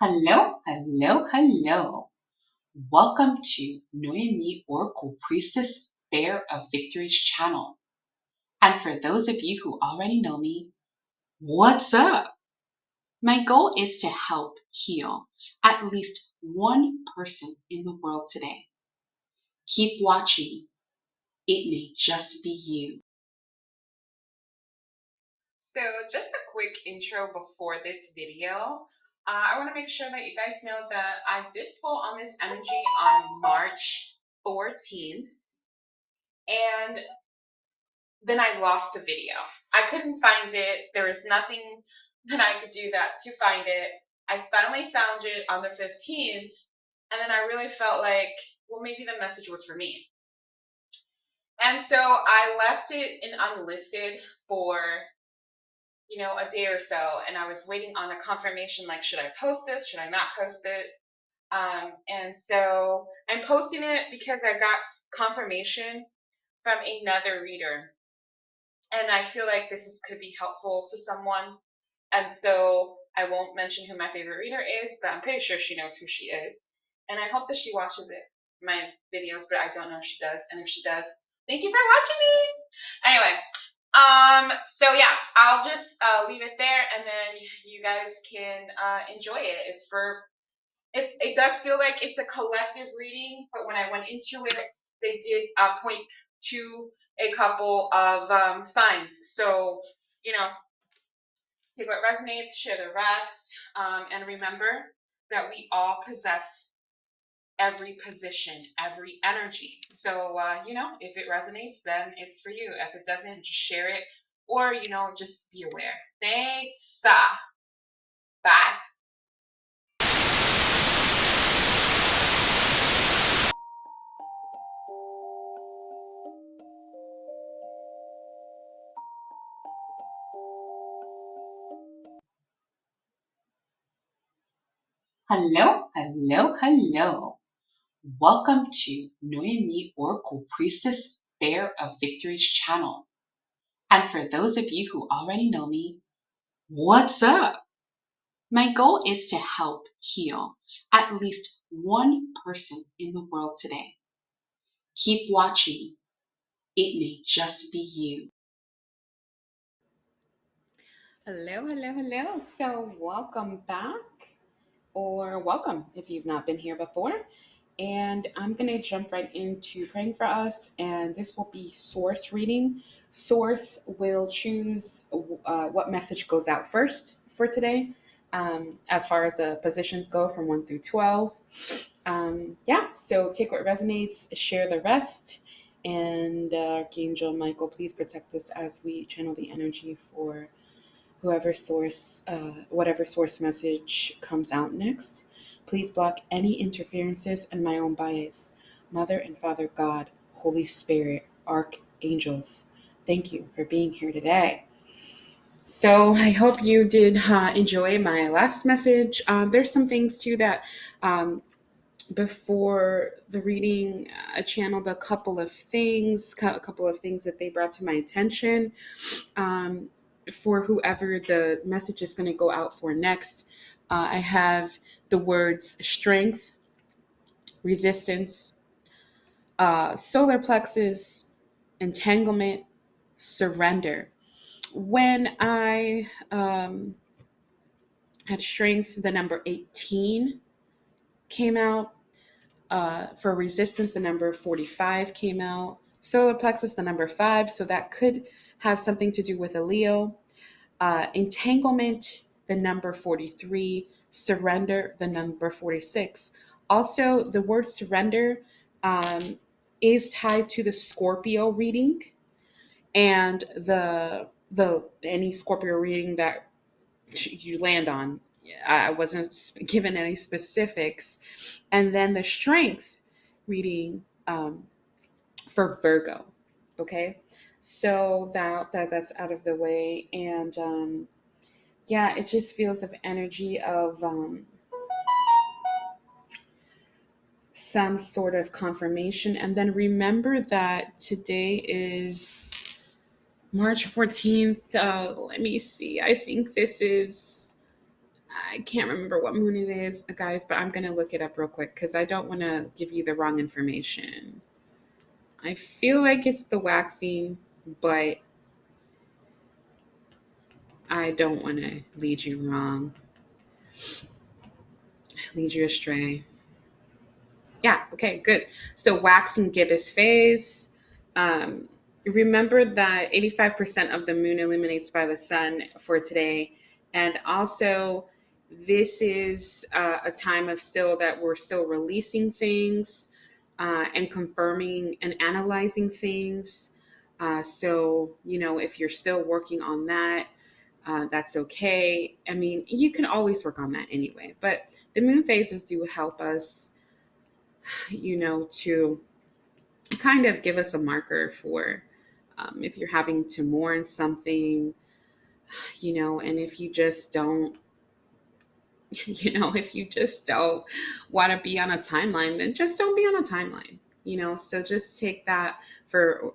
Hello, hello, hello. Welcome to Noemi Oracle Priestess Bear of Victory's channel. And for those of you who already know me, what's up? My goal is to help heal at least one person in the world today. Keep watching. It may just be you. So just a quick intro before this video. I want to make sure that you guys know that I did pull on this energy on March 14th. And then I lost the video. I couldn't find it. There was nothing that I could do to find it. I finally found it on the 15th, and then I really felt like, well, maybe the message was for me. And so I left it in unlisted for, a day or so, and I was waiting on a confirmation, like, should I post this? Should I not post it? And so I'm posting it because I got confirmation from another reader. And I feel like could be helpful to someone. And so I won't mention who my favorite reader is, but I'm pretty sure she knows who she is. And I hope that she watches my videos, but I don't know if she does. And if she does, thank you for watching me. Anyway, so yeah, I'll just leave it there, and then you guys can enjoy it. It does feel like it's a collective reading, but when I went into it, they did point to a couple of signs. So, take what resonates, share the rest, and remember that we all possess every position, every energy. So, if it resonates, then it's for you. If it doesn't, just share it, or, just be aware. Thanks. Bye. Hello, hello, hello. Welcome to Noemi Oracle Priestess Bear of Victory's channel. And for those of you who already know me, what's up? My goal is to help heal at least one person in the world today. Keep watching. It may just be you. Hello, hello, hello. So welcome back, or welcome if you've not been here before. And I'm going to jump right into praying for us, and this will be source reading. Source will choose what message goes out first for today, as far as the positions go from 1 through 12. So take what resonates, share the rest, and Archangel Michael, please protect us as we channel the energy for whatever source message comes out next. Please block any interferences and my own bias. Mother and Father God, Holy Spirit, Archangels, thank you for being here today. So I hope you did enjoy my last message. There's some things too that before the reading, I channeled a couple of things that they brought to my attention. For whoever the message is going to go out for next, I have the words strength, resistance, solar plexus, entanglement, surrender. When I had strength, the number 18 came out. For resistance, the number 45 came out. Solar plexus, the number 5. So that could have something to do with a Leo. Entanglement, the number 43. Surrender, the number 46. Also, the word surrender is tied to the Scorpio reading, and the any Scorpio reading that you land on. I wasn't given any specifics. And then the strength reading for Virgo. Okay, so that's out of the way, and it just feels of energy of some sort of confirmation. And then remember that today is March 14th. Let me see. I think this is I can't remember what moon it is, guys, but I'm going to look it up real quick because I don't want to give you the wrong information. I feel like it's the waxing, but I don't want to lead you wrong, lead you astray. Yeah, okay, good. So waxing gibbous phase. Um, Remember that 85% of the moon illuminates by the sun for today. And also, this is a time of still that we're still releasing things and confirming and analyzing things. So, if you're still working on that, that's okay. I mean, you can always work on that anyway. But the moon phases do help us to kind of give us a marker for if you're having to mourn something, and if you just don't, if you just don't want to be on a timeline, then just don't be on a timeline, so just take that for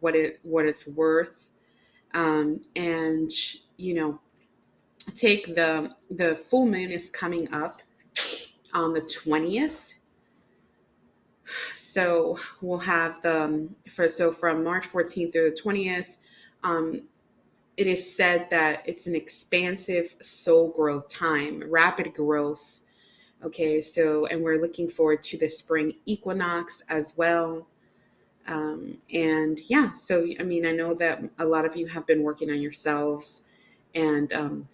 what it's worth. And, take the full moon is coming up on the 20th. So we'll have from March 14th through the 20th. It is said that it's an expansive soul growth time, rapid growth. Okay, and we're looking forward to the spring equinox as well. And yeah, so I mean, I know that a lot of you have been working on yourselves, and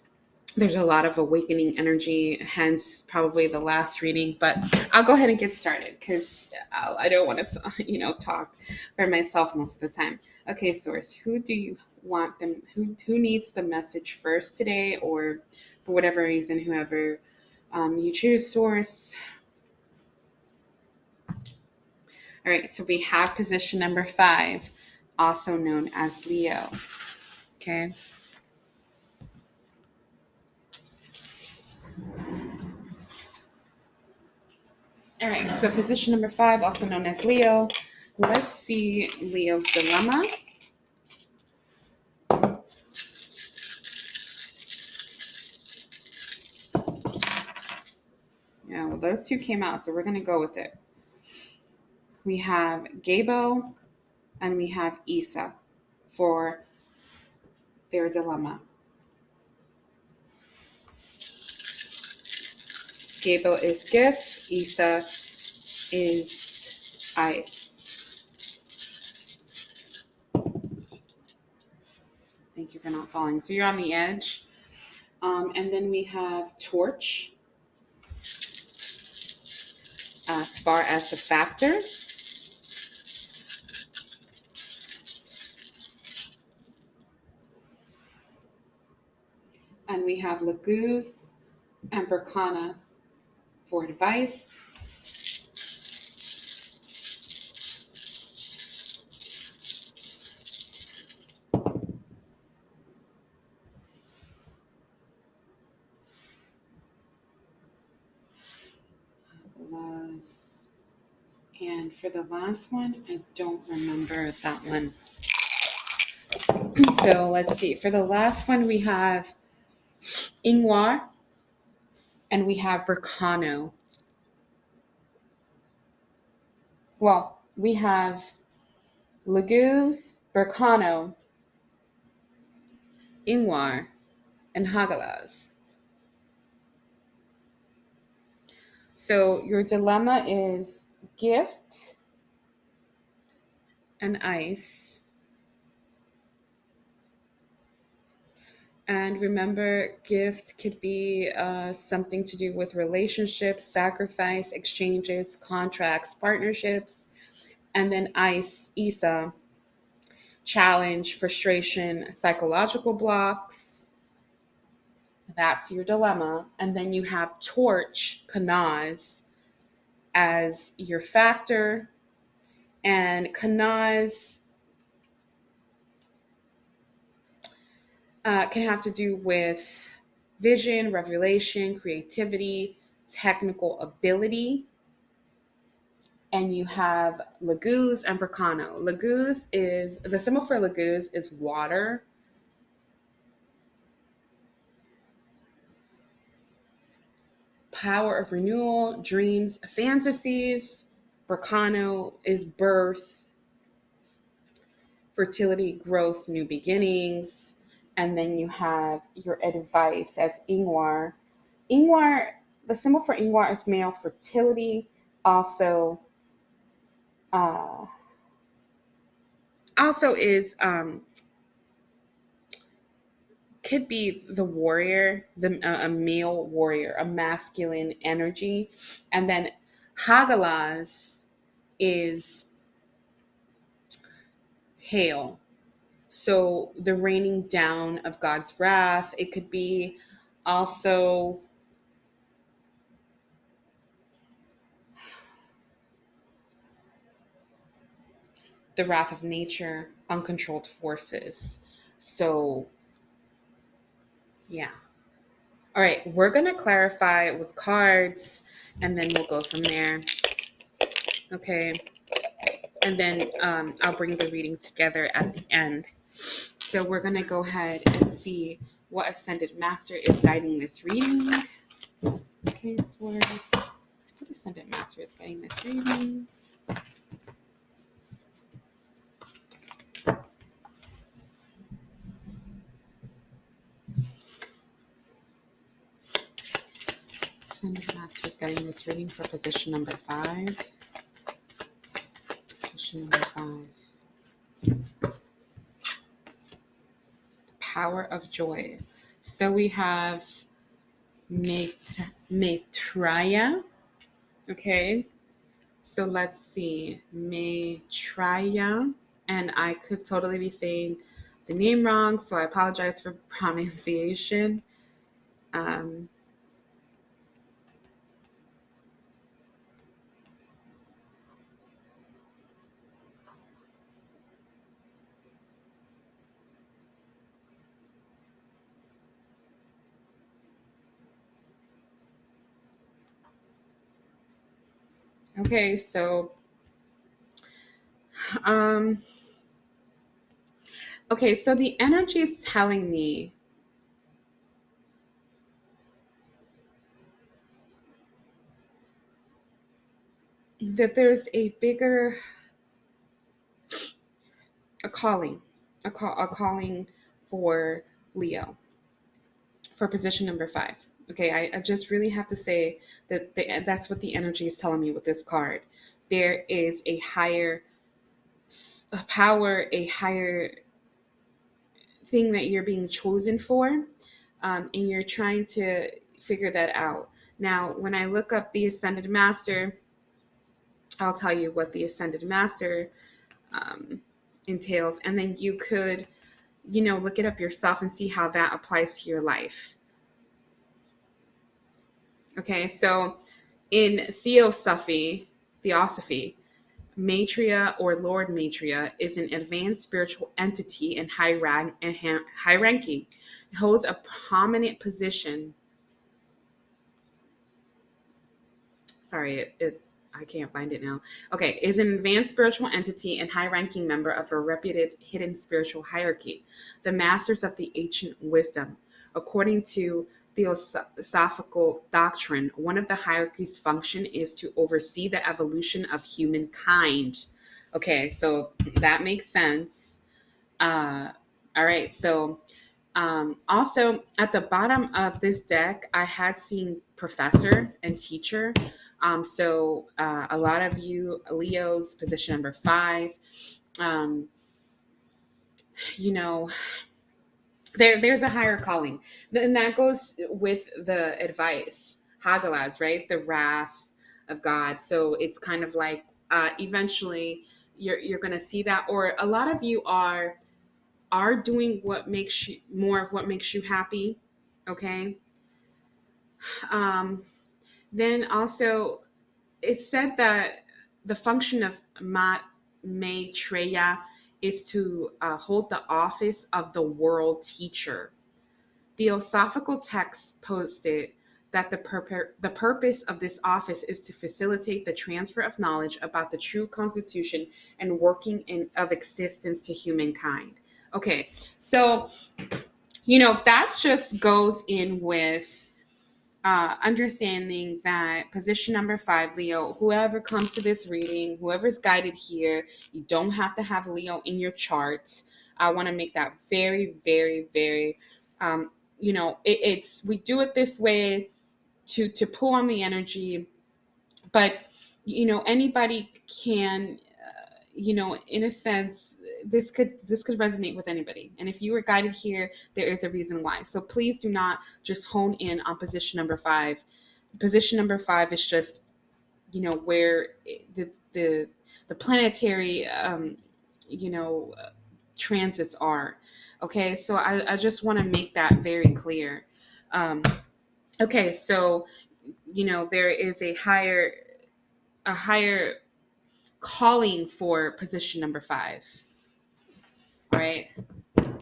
there's a lot of awakening energy, hence probably the last reading. But I'll go ahead and get started because I don't want to, talk for myself most of the time. Okay, Source, who do you want them? Who needs the message first today, or for whatever reason, whoever you choose, Source. All right, so we have position number 5, also known as Leo. Okay. All right, so position number 5, also known as Leo. Let's see Leo's dilemma. Yeah, well, those two came out, so we're going to go with it. We have Gabo and we have Isa for their dilemma. Gabo is gift, Isa is ice. Thank you for not falling. So you're on the edge. And then we have torch as far as the factor. And we have Laguz and Berkana for advice. And for the last one, I don't remember that one. So let's see. For the last one, we have Ingwar and we have Berkano. Well, we have Laguz, Berkano, Ingwar, and Hagalaz. So your dilemma is gift and ice. And remember, gift could be something to do with relationships, sacrifice, exchanges, contracts, partnerships. And then ice, Isa, challenge, frustration, psychological blocks. That's your dilemma. And then you have torch, Kanaz, as your factor. And Kanaz can have to do with vision, revelation, creativity, technical ability. And you have Laguz and Berkano. Laguz is, the symbol for Laguz is water. power of renewal, dreams, fantasies. Berkano is birth, fertility, growth, new beginnings. And then you have your advice as Ingwar. Ingwar, the symbol for Ingwar is male fertility. Also, uh, also is could be the warrior, a male warrior, a masculine energy, and then Hagalaz is hail. So the raining down of God's wrath. It could be also the wrath of nature, uncontrolled forces. So, yeah. All right, we're going to clarify with cards and then we'll go from there. Okay. And then I'll bring the reading together at the end. So we're going to go ahead and see what Ascended Master is guiding this reading. Okay, Swords. What Ascended Master is guiding this reading? Ascended Master is guiding this reading for position number 5. Position number 5. Power of joy. So we have Maitreya. Okay. So let's see. Maitreya. And I could totally be saying the name wrong, so I apologize for pronunciation. Okay, so so the energy is telling me that there's a bigger calling for Leo for position number 5. Okay, I just really have to say that that's what the energy is telling me with this card. There is a higher power, a higher thing that you're being chosen for, and you're trying to figure that out. Now, when I look up the Ascended Master, I'll tell you what the Ascended Master entails, and then you could, look it up yourself and see how that applies to your life. Okay, so in Theosophy, Maitreya or Lord Maitreya is an advanced spiritual entity and high ranking. It holds a prominent position. Sorry, I can't find it now. Okay, is an advanced spiritual entity and high-ranking member of a reputed hidden spiritual hierarchy, the masters of the ancient wisdom. According to Theosophical doctrine, one of the hierarchy's function is to oversee the evolution of humankind. Okay, so that makes sense. All right, so also at the bottom of this deck, I had seen professor and teacher. So a lot of you Leos, position number 5, there's a higher calling. And that goes with the advice, Hagalaz, right? The wrath of God. So it's kind of like eventually you're going to see that, or a lot of you are doing what makes you happy. Okay. Then also it's said that the function of Maitreya is to hold the office of the world teacher. Theosophical texts posted that the purpose of this office is to facilitate the transfer of knowledge about the true constitution and working of existence to humankind. Okay, so, that just goes in with understanding that position number 5, Leo, whoever comes to this reading, whoever's guided here, you don't have to have Leo in your chart. I want to make that very, very, very, it's we do it this way to pull on the energy, but anybody can, in a sense, this could resonate with anybody. And if you were guided here, there is a reason why. So please do not just hone in on position number 5. Position number 5 is just, where the planetary, transits are. Okay, so I just want to make that very clear. Okay, so there is a higher calling for position number 5. All right,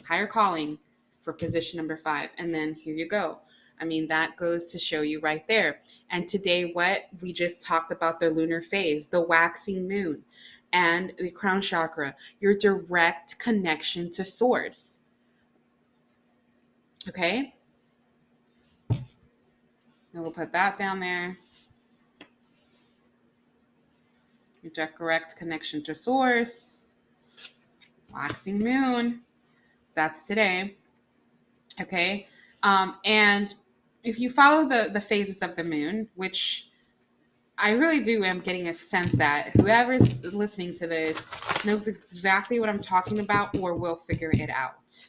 higher calling for position number 5, and then here you go. I mean, that goes to show you right there. And today, what we just talked about, the lunar phase, the waxing moon, and the crown chakra, your direct connection to source. Okay, and we'll put that down there. Your direct connection to source, waxing moon. That's today. Okay. And if you follow the phases of the moon, which I really am getting a sense that whoever's listening to this knows exactly what I'm talking about or will figure it out,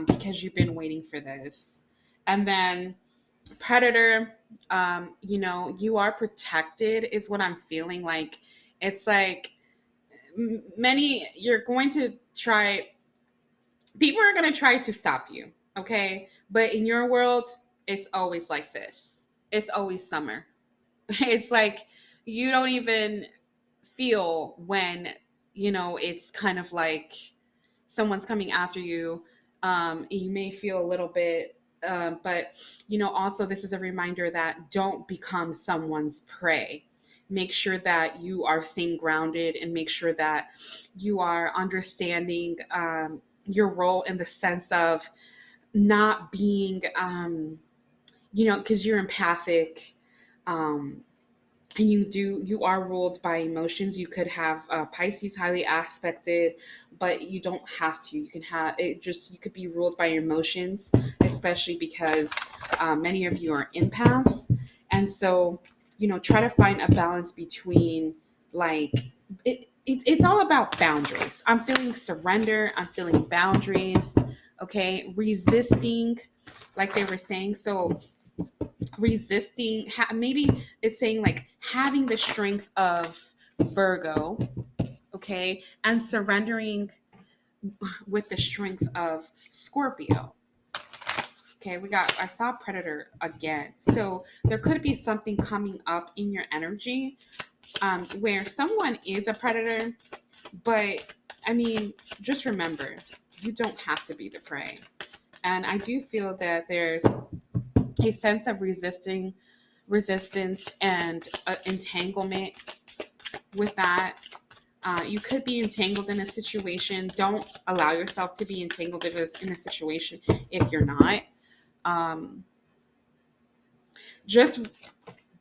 because you've been waiting for this. And then Predator, you are protected is what I'm feeling like. It's like you're going to try, people are going to try to stop you, okay? But in your world, it's always like this. It's always summer. It's like you don't even feel when, it's kind of like someone's coming after you. You may feel a little bit, but, also this is a reminder that don't become someone's prey. Make sure that you are staying grounded and make sure that you are understanding your role in the sense of not being, because you're empathic, and you are ruled by emotions. You could have Pisces highly aspected, but you don't have to. You can have it, just you could be ruled by your emotions, especially because many of you are empaths. And so try to find a balance between, like, it's all about boundaries. I'm feeling surrender, I'm feeling boundaries. Okay, resisting, like they were saying. So resisting, maybe it's saying like having the strength of Virgo, okay, and surrendering with the strength of Scorpio. Okay, I saw Predator again. So there could be something coming up in your energy where someone is a predator, but I mean, just remember, you don't have to be the prey. And I do feel that there's a sense of resistance and entanglement with that. You could be entangled in a situation. Don't allow yourself to be entangled in a situation if you're not. Just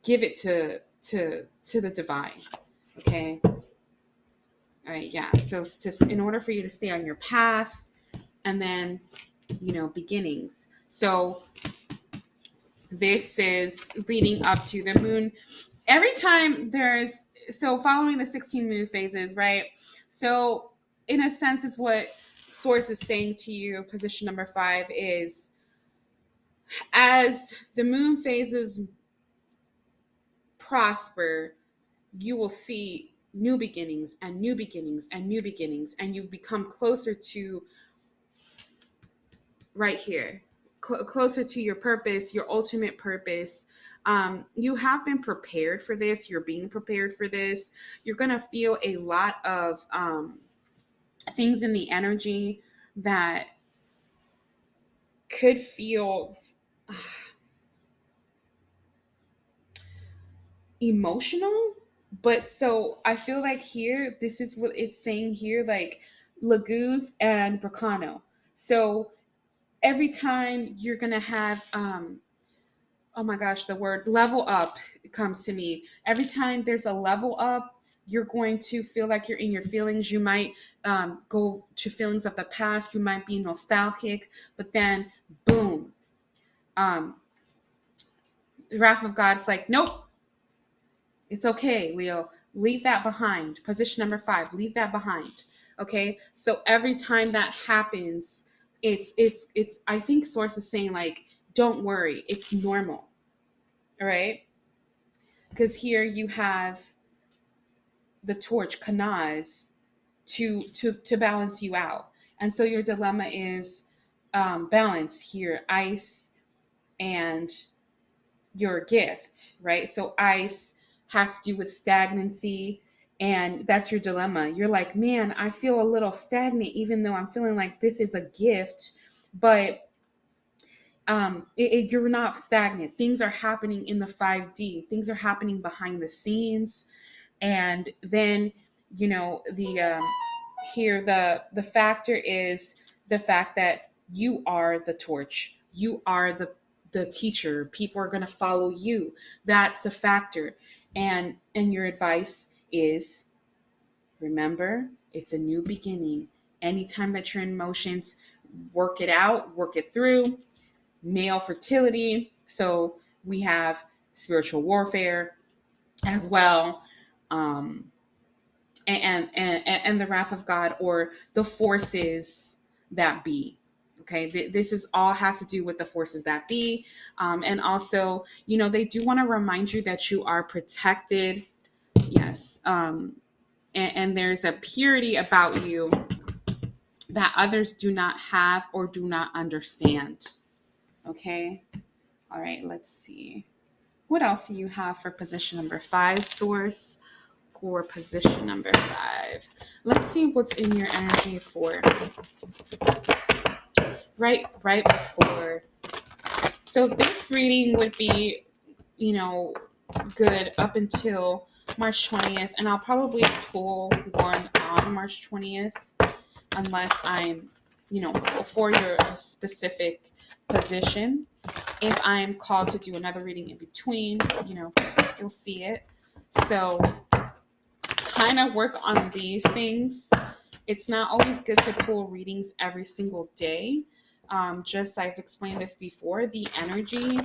give it to the divine. Okay. All right. Yeah. So in order for you to stay on your path, and then beginnings. So this is leading up to the moon. Every time following the 16 moon phases, right? So in a sense, is what source is saying to you. Position number 5 is, as the moon phases prosper, you will see new beginnings and new beginnings and new beginnings, and you become closer to right here, closer to your purpose, your ultimate purpose. You have been prepared for this. You're being prepared for this. You're going to feel a lot of things in the energy that could feel emotional. But so I feel like here, this is what it's saying here, like Laguz and Bracano. So every time you're going to have oh my gosh, the word level up comes to me. Every time there's a level up, you're going to feel like you're in your feelings. You might go to feelings of the past. You might be nostalgic, but then boom, um, the wrath of God's like, nope, it's okay, Leo. Leave that behind. Position number 5, leave that behind. Okay. So every time that happens, it's I think source is saying like, don't worry, it's normal. All right. Because here you have the torch, kanaz, to balance you out. And so your dilemma is balance here, ice and your gift, right? So ice has to do with stagnancy, and that's your dilemma. You're like, man, I feel a little stagnant, even though I'm feeling like this is a gift, but you're not stagnant. Things are happening in the 5D. Things are happening behind the scenes, and then the here the factor is the fact that you are the torch, you are the teacher, people are going to follow you. That's the factor. And your advice is, remember, it's a new beginning. Anytime that you're in emotions, work it out, work it through. Male fertility, so we have spiritual warfare as well, um, and the wrath of God, or the forces that be. Okay, this is all has to do with the forces that be, and also, they do want to remind you that you are protected. Yes, and there's a purity about you that others do not have or do not understand. Okay, all right. Let's see. What else do you have for position number 5, source? For position number 5. Let's see what's in your energy for right before. So this reading would be, good up until March 20th, and I'll probably pull one on March 20th unless I'm, for your specific position. If I'm called to do another reading in between, you'll see it. So kind of work on these things. It's not always good to pull readings every single day. Just I've explained this before, the energy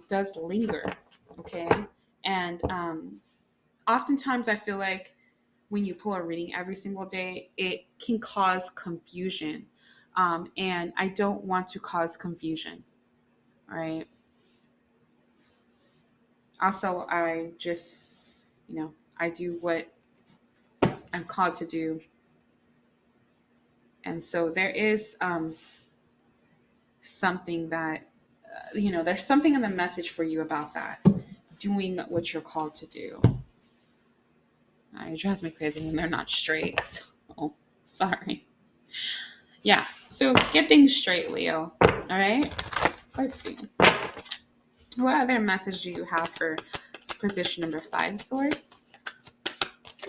does linger, okay? And oftentimes I feel like when you pull a reading every single day, it can cause confusion. And I don't want to cause confusion, all right? Also, I just, I do what I'm called to do. And so there is something that, there's something in the message for you about that, doing what you're called to do. It drives me crazy when they're not straight. So, sorry. Yeah, so get things straight, Leo. All right? Let's see. What other message do you have for position number 5, source?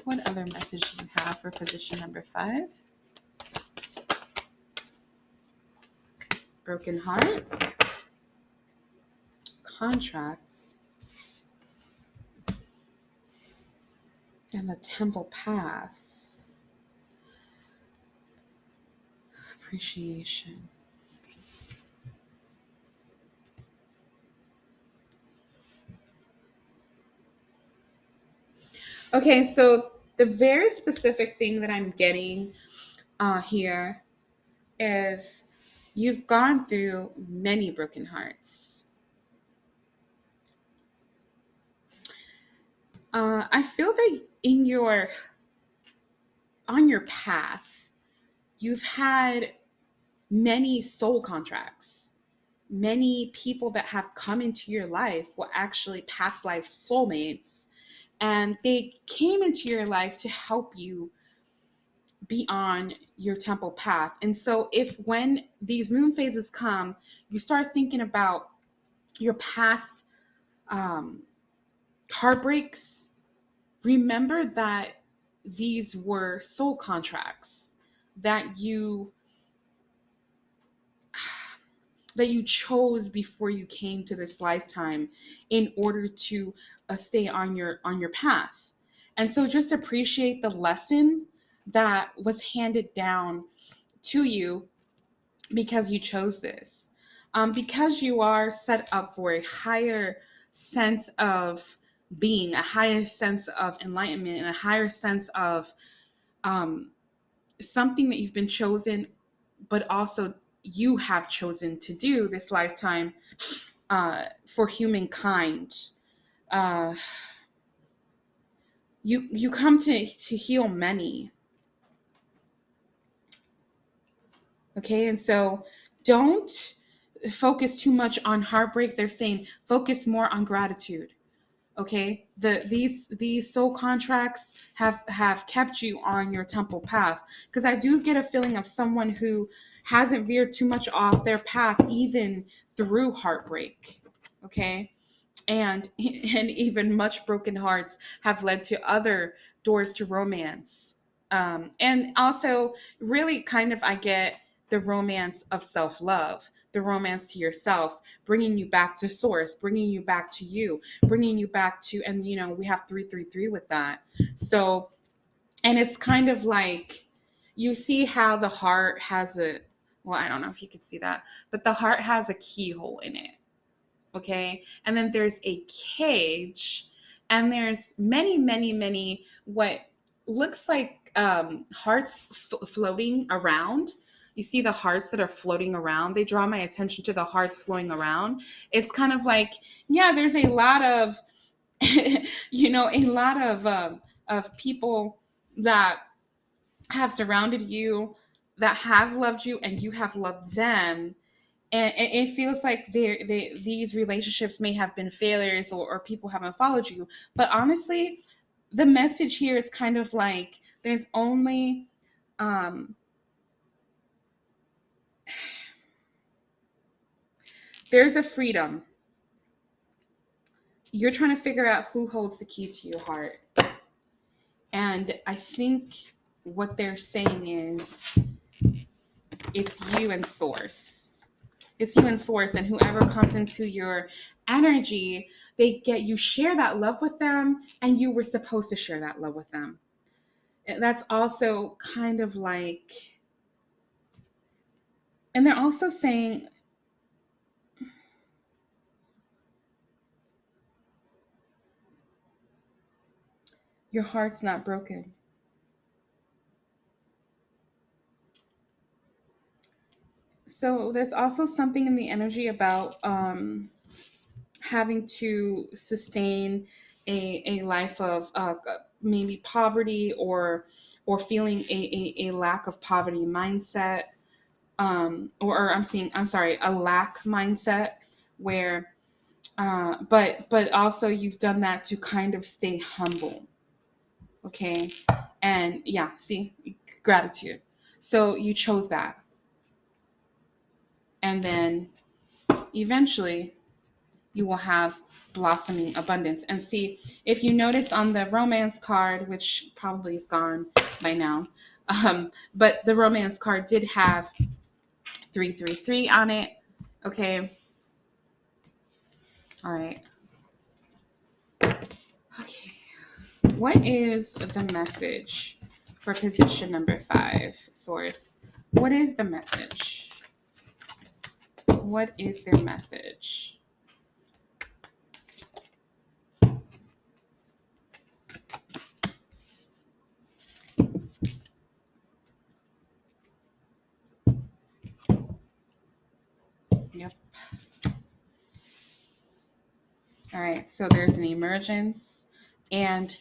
What other message do you have for position number 5? Broken heart. Contracts. And the temple path. Appreciation. Okay, so the very specific thing that I'm getting here is you've gone through many broken hearts. I feel that on your path, you've had many soul contracts. Many people that have come into your life were actually past life soulmates, and they came into your life to help you be on your temple path. And so if when these moon phases come, you start thinking about your past um, heartbreaks, remember that these were soul contracts that that you chose before you came to this lifetime in order to stay on your path. And so just appreciate the lesson that was handed down to you because you chose this. Because you are set up for a higher sense of being, a higher sense of enlightenment, and a higher sense of um, something that you've been chosen, but also you have chosen to do this lifetime for humankind. Uh, you come to heal many. Okay, and so don't focus too much on heartbreak. They're saying focus more on gratitude. Okay, these soul contracts have kept you on your temple path, because I do get a feeling of someone who hasn't veered too much off their path even through heartbreak. Okay, and even much broken hearts have led to other doors to romance. And also, really, kind of, I get the romance of self-love, the romance to yourself, bringing you back to source, bringing you back to you, bringing you back to, and we have 333 with that. So, and it's kind of like, you see how the heart has a, well, I don't know if you could see that, but the heart has a keyhole in it. Okay, and then there's a cage, and there's many what looks like hearts floating around. You see the hearts that are floating around. They draw my attention to the hearts floating around. It's kind of like, yeah, there's a lot of a lot of people that have surrounded you, that have loved you, and you have loved them. And it feels like these relationships may have been failures, or people haven't followed you. But honestly, the message here is kind of like, there's only there's a freedom. You're trying to figure out who holds the key to your heart. And I think what they're saying is, it's you and source. It's you and source, and whoever comes into your energy, you share that love with them, and you were supposed to share that love with them. And that's also kind of like, and they're also saying, your heart's not broken. So there's also something in the energy about having to sustain a life of maybe poverty, or feeling a lack of poverty mindset, or I'm sorry, a lack mindset, where but also you've done that to kind of stay humble. Okay, and yeah, see, gratitude. So you chose that, and then eventually you will have blossoming abundance. And see, if you notice on the romance card, which probably is gone by now, but the romance card did have 333 on it. Okay. All right. Okay. What is the message for position number 5, source? What is the message? What is their message? Yep. All right. So there's an emergence, and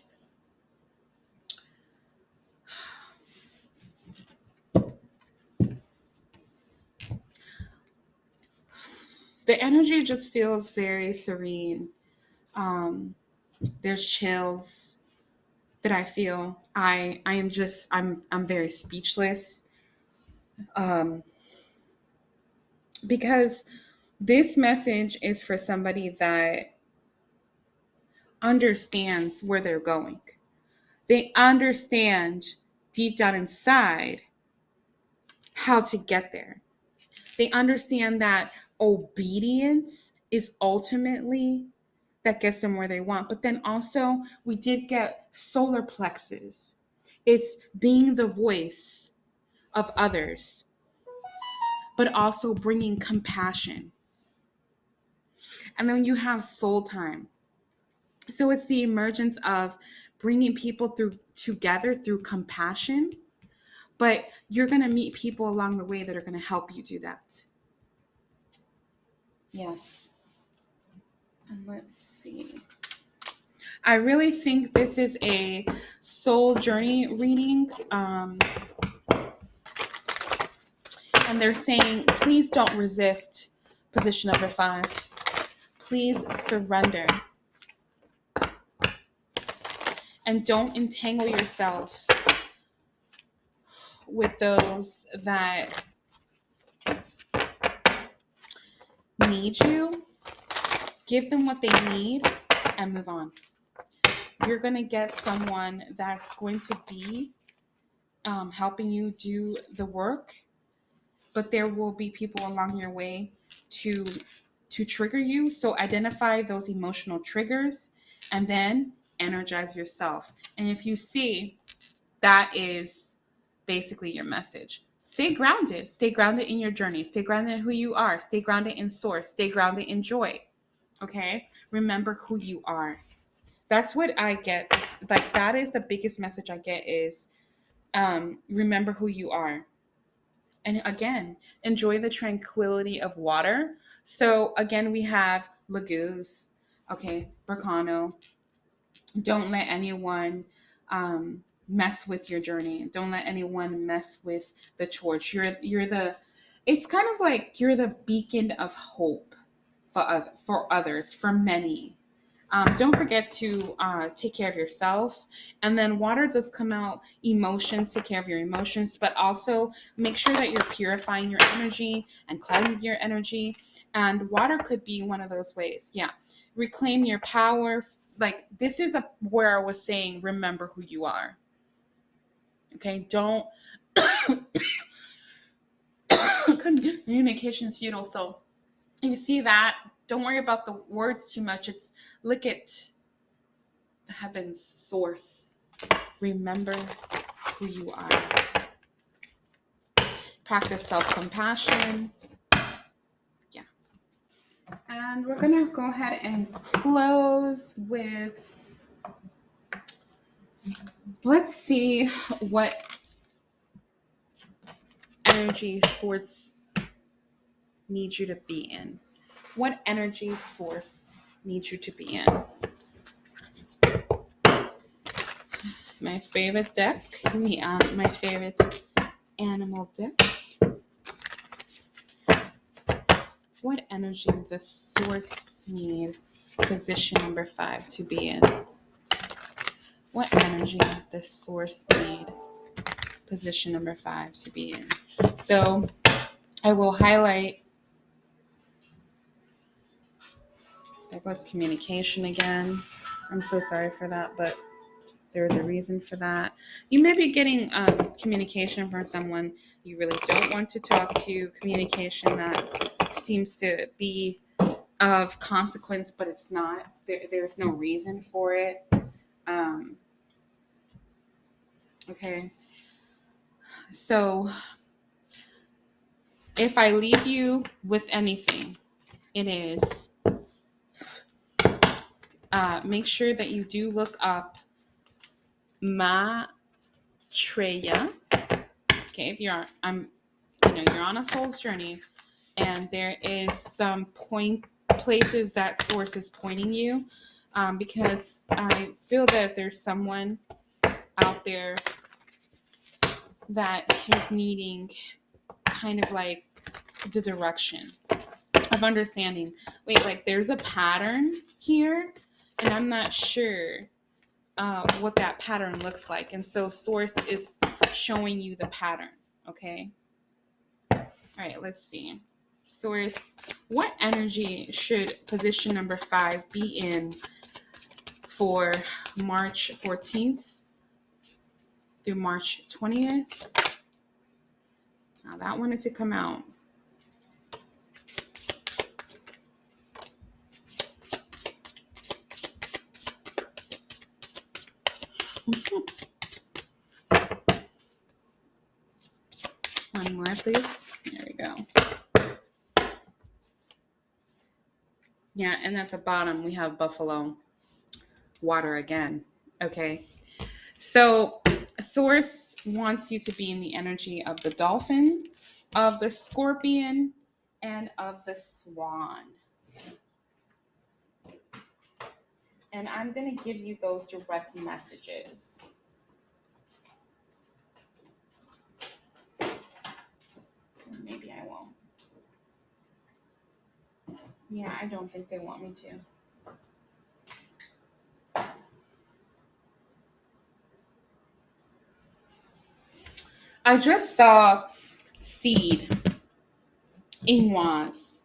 the energy just feels very serene. There's chills that I feel. I'm very speechless, because this message is for somebody that understands where they're going. They understand deep down inside how to get there. They understand that obedience is ultimately that gets them where they want. But then also, we did get solar plexus. It's being the voice of others, but also bringing compassion. And then you have soul time. So it's the emergence of bringing people through together through compassion, but you're going to meet people along the way that are going to help you do that. Yes. And let's see. I really think this is a soul journey reading. And they're saying, please don't resist position number 5. Please surrender. And don't entangle yourself with those that need you. Give them what they need and move on. You're going to get someone that's going to be helping you do the work, but there will be people along your way to trigger you. So identify those emotional triggers and then energize yourself. And if you see, that is basically your message. Stay grounded. Stay grounded in your journey. Stay grounded in who you are. Stay grounded in source. Stay grounded in joy. Okay? Remember who you are. That's what I get. Like, that is the biggest message I get is remember who you are. And again, enjoy the tranquility of water. So again, we have Lagoose, okay, Burkano. Don't let anyone mess with your journey. Don't let anyone mess with the torch. It's kind of like you're the beacon of hope for others, for many. Don't forget to take care of yourself. And then water does come out emotions, take care of your emotions, but also make sure that you're purifying your energy and cleansing your energy. And water could be one of those ways. Yeah. Reclaim your power. Like, this is where I was saying, remember who you are. Okay. Don't, communication is futile. So if you see that, don't worry about the words too much. It's look at the heavens source. Remember who you are. Practice self-compassion. Yeah. And we're going to go ahead and close with, let's see what energy source needs you to be in. What energy source needs you to be in? My favorite deck, my favorite animal deck. What energy does source need position number 5 to be in? What energy does source need position number 5 to be in? So I will highlight, there goes communication again. I'm so sorry for that, but there is a reason for that. You may be getting communication from someone you really don't want to talk to, communication that seems to be of consequence, but it's not. There's no reason for it. Okay. So if I leave you with anything, it is make sure that you do look up Maitreya. Okay, if you're you're on a soul's journey, and there is some places that source is pointing you, because I feel that there's someone out there that is needing kind of like the direction of understanding. Wait, like there's a pattern here, and I'm not sure what that pattern looks like. And so source is showing you the pattern. Okay. All right, let's see. Source, what energy should position number 5 be in for March 14th through March 20th? Now that wanted to come out. One more, please. There we go. Yeah, and at the bottom we have buffalo water again. Okay. So, Source wants you to be in the energy of the dolphin, of the scorpion, and of the swan. And I'm going to give you those direct messages. Maybe I won't. Yeah, I don't think they want me to. I just saw seed, inwas,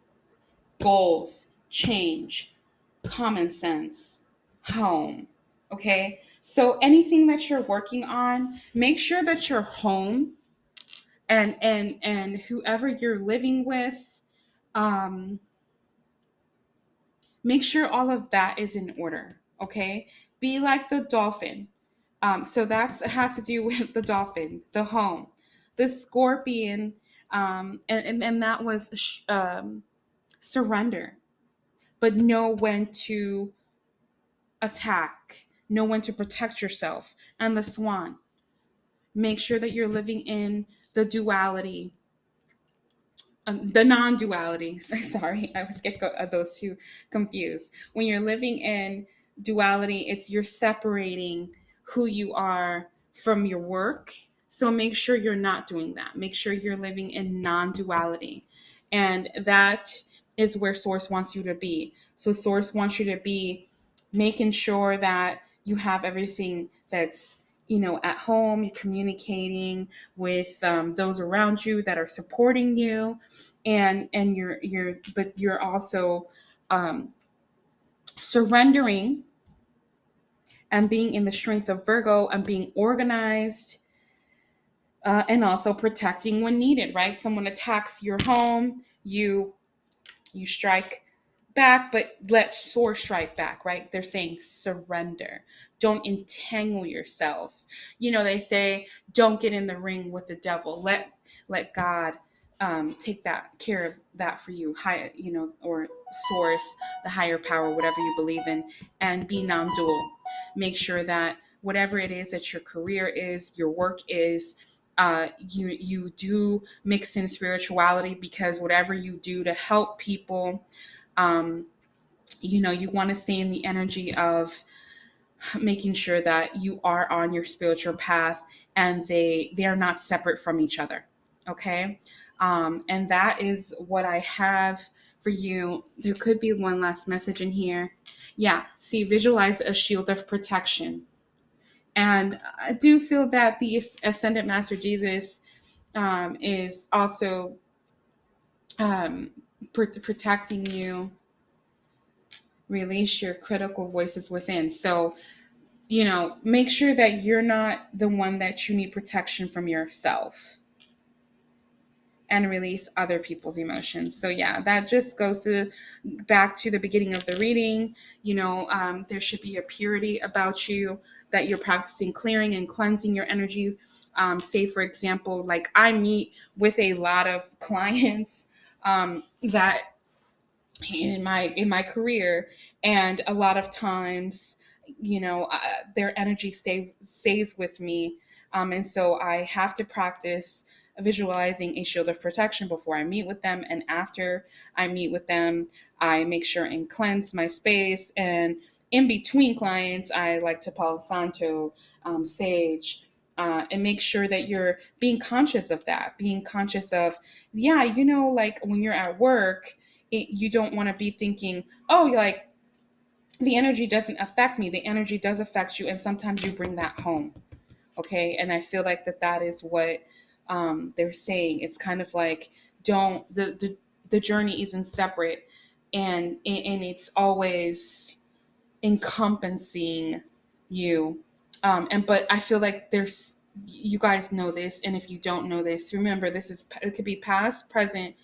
goals, change, common sense, home. Okay. So anything that you're working on, make sure that your home and whoever you're living with, um, make sure all of that is in order. Okay. Be like the dolphin. So that has to do with the dolphin, the home, the scorpion, and that was surrender, but know when to attack, know when to protect yourself. And the swan, make sure that you're living in the duality, the non-duality. Sorry, I was get those two confused. When you're living in duality, it's you're separating who you are from your work. So make sure you're not doing that. Make sure you're living in non-duality, and that is where Source wants you to be. So Source wants you to be making sure that you have everything that's at home. You're communicating with those around you that are supporting you, and you're also um, surrendering and being in the strength of Virgo and being organized, and also protecting when needed. Right, someone attacks your home, you strike back, but let Source strike back, right? They're saying surrender. Don't entangle yourself. They say don't get in the ring with the devil. Let God take that care of that for you, high, or Source, the higher power, whatever you believe in, and be non-dual. Make sure that whatever it is that your career is, your work is, you do mix in spirituality, because whatever you do to help people, um, you want to stay in the energy of making sure that you are on your spiritual path, and they are not separate from each other. Okay. And that is what I have for you. There could be one last message in here. Yeah. See, visualize a shield of protection. And I do feel that the Ascended Master Jesus is also protecting you. Release your critical voices within. So, make sure that you're not the one that you need protection from yourself, and release other people's emotions. So yeah, that just goes back to the beginning of the reading. There should be a purity about you, that you're practicing clearing and cleansing your energy. Say, for example, like I meet with a lot of clients that in my career, and a lot of times their energy stays with me, and so I have to practice visualizing a shield of protection before I meet with them, and after I meet with them I make sure and cleanse my space. And in between clients I like to Palo Santo, sage, and make sure that you're being conscious of that, being conscious of, yeah, like when you're at work, you don't want to be thinking, oh, like the energy doesn't affect me. The energy does affect you, and sometimes you bring that home. Okay, and I feel like that is what they're saying. It's kind of like, don't the journey isn't separate, and it's always encompassing you. And but I feel like there's, you guys know this, and if you don't know this, remember, it could be past, present,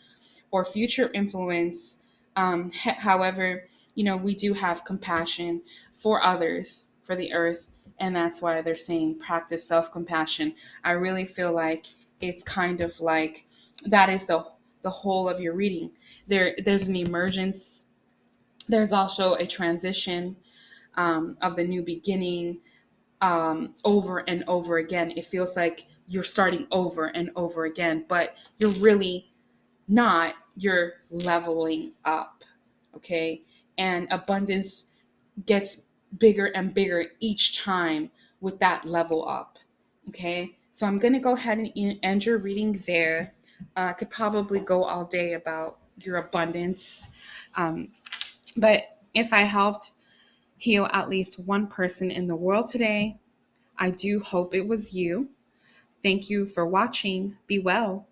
or future influence. However, we do have compassion for others, for the earth, And that's why they're saying practice self-compassion. I really feel like it's kind of like that is the whole of your reading. There's an emergence. There's also a transition of the new beginning, over and over again. It feels like you're starting over and over again, but you're really not. You're leveling up. Okay. And abundance gets bigger and bigger each time with that level up. Okay. So I'm going to go ahead and end your reading there. I could probably go all day about your abundance. Um, but if I helped heal at least one person in the world today, I do hope it was you. Thank you for watching. Be well.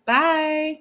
Bye.